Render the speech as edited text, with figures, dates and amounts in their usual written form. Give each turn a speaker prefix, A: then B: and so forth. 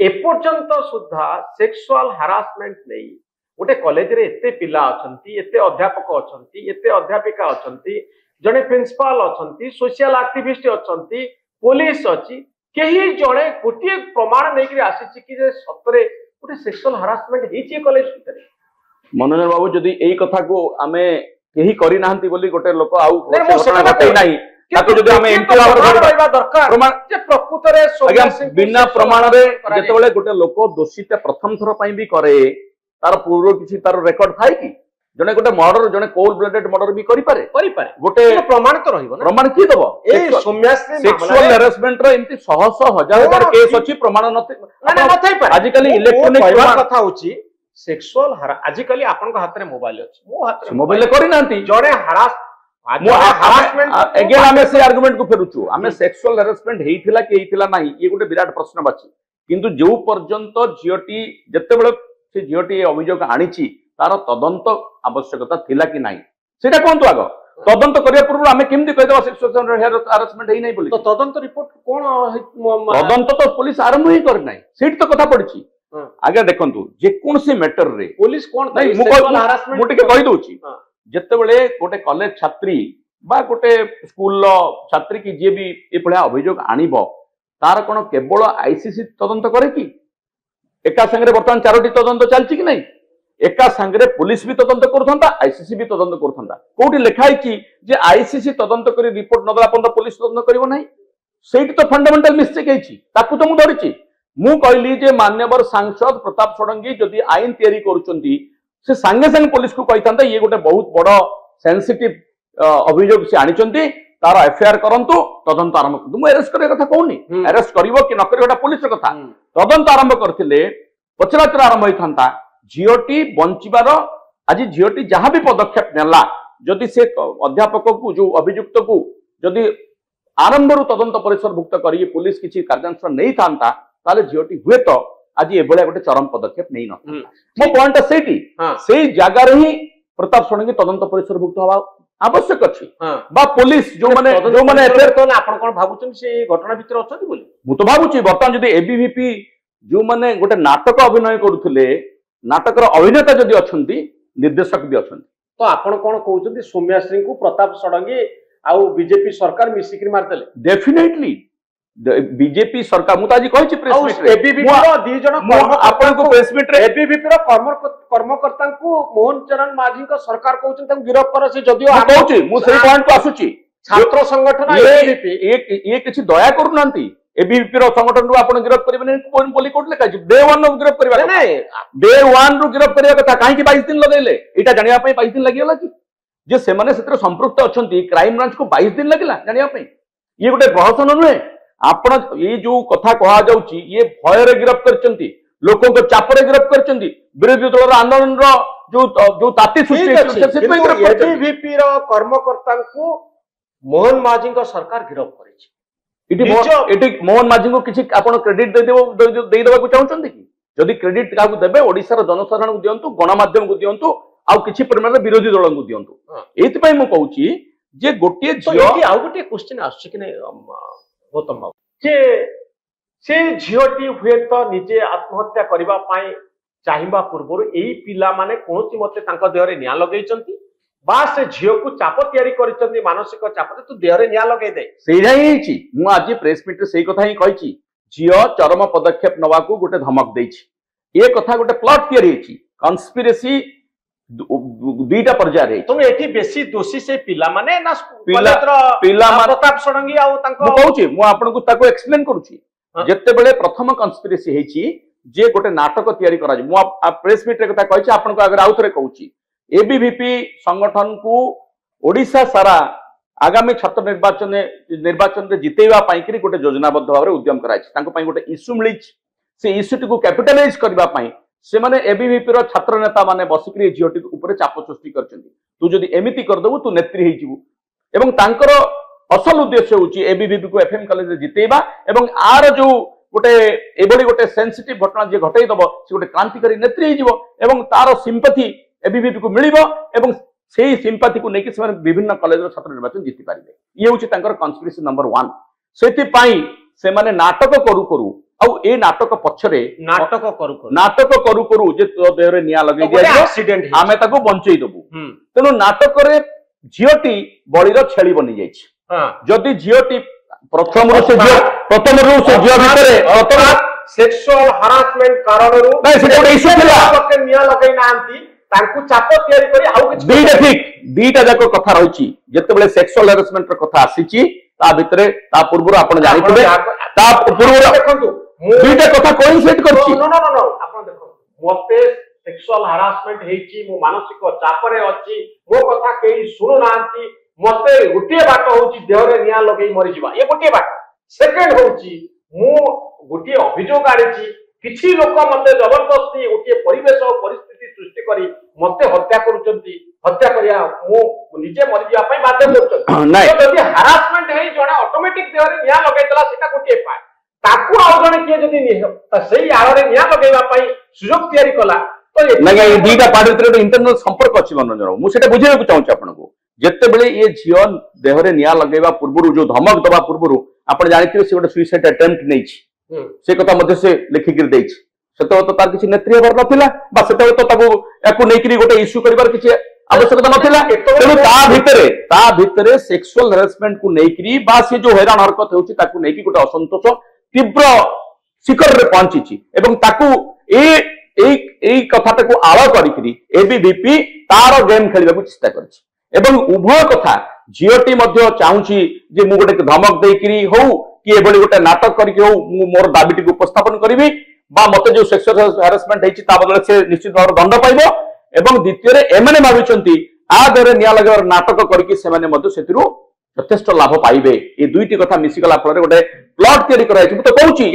A: एपर्यंत सुधा sexual harassment नहीं गोटे college रे एते पिला अछंती एते अध्यापक अछंती एते अध्यापिका अछंती जड़े प्रिंसिपाल अछंती सोशल एक्टिविस्ट अछंती पुलिस अछि केही जड़े गोटे प्रमाण नै कि आसी कि जे सतरे गोटे सेक्सुअल हारासमेंट हेची कॉलेज भीतर
B: मनोरंजन बाबू जदि एई कथा को आमे केही करि नाहंती बोली गोटे लोक आउ
A: नहीं ताको जदि आमे एंटी आवर रहबा दरकार प्रमाण जे प्रकृत रे
B: अगर बिना प्रमाण रे जेतेबेले गोटे लोक दोषीते प्रथम थर पई भी करे तार पूर्व किछि तार रेकॉर्ड थाई कि जने गोटे मर्डर जने कोल्ड ब्लडेड मर्डर भी करि पारे गोटे
A: प्रमाण तो रहिबो ना
B: प्रमाण की दबो
A: ए सौम्याश्री
B: सेक्सुअल हैरेसमेंट रो एंती शह हजार केस अछि प्रमाण नथि
A: ना नथै पारे
B: आज कल इलेक्ट्रॉनिक
A: कथा होछि सेक्सुअल आज कल आपन को हाथ रे मोबाइल अछि मो हाथ रे
B: मोबाइल करि नांती
A: जने
B: हारासमेंट अगेन आमे से आर्गुमेंट को फेरुछु आमे सेक्सुअल हैरेसमेंट हेइथिला कि हेइथिला नाही ये गोटे विराट प्रश्न बाछि किंतु जो पर्यंत झियोटी जेतेबेले से झियोटी अभियोग आनिछि तार तदंत आवश्यकता थिला कि नाही सेटा कोनतो आगो तदंत करिया पूर्व आमे केमति कहि देबा सेक्सुअल हैरेसमेंट हेइ नाही बोली
A: तो तदंत रिपोर्ट कोन
B: तदंत तो पुलिस आरंभ ही कर नाही सेट तो कथा पड़छि आगे देखंतु जे कोन से मैटर रे
A: पुलिस कोन
B: सेक्सुअल हैरेसमेंट मुटिके कहि दोछि जेतेबेले गोटे कॉलेज छात्री बा गोटे स्कूल छात्री की जे भी ए भलिया अभियोग आनिबो तार कोन केवल आईसीसी तदंत करे कि एका संगे वर्तमान 4टी तदंत चलछि कि नहीं एका संगे पुलिस भी तदंत करथंता आईसीसी भी तदंत करथंता कोठी लिखाई कि जे आईसीसी तदंत करी रिपोर्ट नदला पन्द पुलिस तदंत करिवो नाही सेठी तो फंडामेंटल मिस्टेक हेछि ताकू तो मु धरिछि मु कहली जे मान्यवर सांसद प्रताप षडंगी जदि आईन तयारी करूचंती से संगे संगे पुलिस को कहता ये गोटे बहुत बड़ सेंसिटिव अभियोग से आनिचंती तार एफआईआर करंतु तदंत आरंभ करंतु मु अरेस्ट करे कथा कहूनी अरेस्ट करिवो कि न करिवो पुलिस कथा तदंत आरंभ करथिले पचराचरा आरंभ होइथांता झियोटी बंचिबार आज झियोटी जहां भी पदक्षेप नेला जदि से अध्यापक को जो अभियुक्त को जदि आरंभरू तदंत परिसरभुक्त करी पुलिस किछि कार्यानुष्ठान नहीं थांता ताले झियोटी हुए तो आज एभलिया गोटे चरम पदक्षेप नहीं न मो पॉइंट सेठी सेई जागा रे ही प्रताप षडंगी तदंत परिसरभुक्त हवा आवश्यक अछि बा पुलिस जो माने एफआईआर
A: तो आपण कोन भाबुछन से घटना भीतर अछथि बोली
B: मु तो भाबुछि वर्तमान जदि एबीवीपी जो माने गोटे नाटक अभिनय करूथिले नाटकर अभिनेता जदि अछंती निर्देशक भी अछंती
A: तो आपण कोन कहउछंती सौम्याश्री को प्रताप षडंगी आउ बीजेपी सरकार मिसिकरी मारदेले
B: डेफिनेटली बीजेपी सरकार मुझे आज कही प्रेस मीट
A: एबीवीपी रो दी जण
B: आपण को प्रेस मीट रे
A: एबीवीपी रो कर्मकर्ता को मोहन चरण माझी को सरकार कहउछन तम गिरफ्त कर से जदियो
B: हम कहउछि मु सेही पॉइंट को आसुछि
A: छात्र संगठन
B: एबीवीपी ये किछि दया करू नांती एबीवीपी रो संगठन रो आपण गिरफ्त करबे नै कोन बोली कोट लेखा छि डे 1 रो गिरफ्त करबा नै डे 1 रो गिरफ्त करबा कथा काहे कि 22 दिन लगैले एटा जानिया पई 22 दिन लागि होला कि जे से माने सेत्र संपृक्त अछंती क्राइम ब्रांच को 22 दिन लागिला जानिया पई ये गोटे प्रहसन नुहे आपण ये जो कथा कहा जाउची ये भयर गिरफ्त करचंती लोकों को चापरे गिरफ्त करचंती विरोधी दल आंदोलन रो जो ताती सृष्टि
A: एबीवीपी रो कर्मकर्ता को मोहन माझी को सरकार गिरफ्त करिछि
B: इटी मोहन माझी को किछि आपण क्रेडिट दे देबा को चाहउचंती कि जदि क्रेडिट काकू देबे ओडिसा रो जनसाधारण को दियंतु गणमाध्यम को दियंतु आ किछि परिमाण रे विरोधी दल को दियंतु एति पई मु कहउची जे गोटे झियो
A: आ गोटे क्वेश्चन आछि कि नै गौतम बाबू से झीटी हुए तो निजे आत्महत्या करबा पाई चाहिबा पूर्व यही पिला माने कोनोसी मते तांको देहरे निया लगैचंती बा से झियो को चाप तयारी करिचंती मानसिक चाप तू देहरे निया लगै दे
B: सेही हिची मु आज प्रेस मीट रे सेही कथा ही कहिची झियो चरम पदक्षेप नवा को गोटे धमक देछि ए कथा गोटे प्लॉट तयारी हिची कन्स्पिरेसी दुईटा पर्याय रे
A: तुम एठी बेसी दोषी से पिला माने ना पिला प्रताप षडंगी आ तांको
B: मु कहूची मु आपन को ताको एक्सप्लेन करूची जत्ते बेले प्रथम कन्स्पिरेसी हेची जे गोटे नाटक तयारी करा जे मु प्रेस मीट रे कथा कहिची आपन को अगर आउथरे कहूची एबीवीपी संगठन को ओडिसा सारा आगामी छात्र निर्वाचन रे जितेबा पाई कि गोटे योजनाबद्ध भाव रे उद्यम कराइछि तांको पाई गोटे इश्यू मिलिछि से इश्यूटी को कैपिटलाइज करबा पाई से माने एबीवीपी रो छात्र नेता माने बसिकरी झियोटी ऊपर चाप सृष्टि करछन्ती तू जदि एमिति कर दबु तू नेत्री हेइ जिवु एवं तांकर असल उद्देश्य होची एबीवीपी को एफएम कॉलेज रे जितेबा एवं आर जो गोटे एबडी गोटे सेंसिटिव घटना जे घटै दबो से गोटे क्रांतिकारी नेत्री हेइ जिवो एवं तार सिंपैथी एबीवीपी को मिलिबो एवं सेही सिंपैथी को नेकी से विभिन्न कॉलेज रो छात्र निर्वाचन जिति पारिबे ये होची तांकर कन्स्पिरेसी नंबर 1 सेति पाई से माने नाटक करू करू ଆଉ ଏ ନାଟକ ପଛରେ
A: नाटक करू
B: नाटक करू करू जे तोर देहरे निया लगे दिया
A: एक्सीडेंट
B: आमे ताको बंचेई दबु तेणु नाटकरे झियोटी बळीर छेली बनी जाइछि जदि झियोटी प्रथमरु से झियो भितरे
A: सेक्सुअल हरासमेंट कारणरू
B: नहीं से गोटे इश्यू थिला
A: के निया लगै नांती तांकु चाप तयारी करी आउ किछ
B: दुईटा ठीक दुईटा जाको कथा रहिछि जेतेबेले सेक्सुअल हरासमेंट र कथा आसीछि ता भितरे ता पूर्व आपण जानिथिबे ता पूर्व
A: देखंतु
B: दुईटा कथा कोइन्साइड करछि
A: नो नो नो नो आपण देखो मते सेक्सुअल हरासमेंट हेछि मो मानसिक चापरे अछि मो कथा केही सुनु नांती मते गुटिए बाट होछि देहरे निया लगै मरि जिबा ए गुटिए बाट सेकंड होछि मु गुटिए अभियोग आनिछि किछि लोक मते जबरदस्ती गुटिए परिवेश और परिस्थिति सृष्टि करी मते हत्या करूचंती हत्या करिया मु निजे मरि जिबा पई बाध्य करूचंती तो जदि हरासमेंट हे जणे ऑटोमेटिक देहरे निया लगैतला सेटा गुटिए पार्ट ताकू आउ जणे किए जदि नि सही आळरे निया लगैबा पई सुयोग तयारी कला तो
B: नहीं दुईटा पार्टी भितर इंटरनल संपर्क अछि मनोरंजन मु सेटा बुझेबा चाहूछि आपनको जेतेबेले ये झियो देहरे निया लगेबा पूर्वरु जो धमक दबा पूर्वरु आपण जानिथिबे से गोटे सुइसाइड अटेम्प्ट नैछि से कथा मध्ये से लिखिक देछि सेतो तो तार किछि नेत्री हबर नथिला बा सेतो तो ताकू याकू नेकरी गोटे इश्यू करिवार किछि आवश्यकता नथिला तेनु ता भितरे सेक्सुअल हरासमेंट को नेकरी बा से जो हैरान हरकत होछि ताकू नेकी गोटे असंतोष तीव्र शिखर रे पहुंचीछि एवं ताकू ए कथाटाକୁ आळ करिकरी एबीवीपी तार गेम खेलिबाकू चेष्टा करछि एवं उभय कथा झियोटी मध्य चाहूछि जे मु गोटे धमक देकरी हो कि एभली गोटे नाटक करके हो मु मोर दाबीटी को उपस्थापन करिवि बा मते जो सेक्सुअल हरासमेंट हेछि ता बदले से निश्चित भाव दंड पाइबो एवं द्वितीय रे एमने भाबिचंती आ दरे निया लगेबार नाटक करके सेमाने मध्य सेतिरु यथेष्ट लाभ पाइबे ए दुईटी कथा मिसी गला फल रे गोटे प्लॉट तयारी कराइछि मु तो कहूछि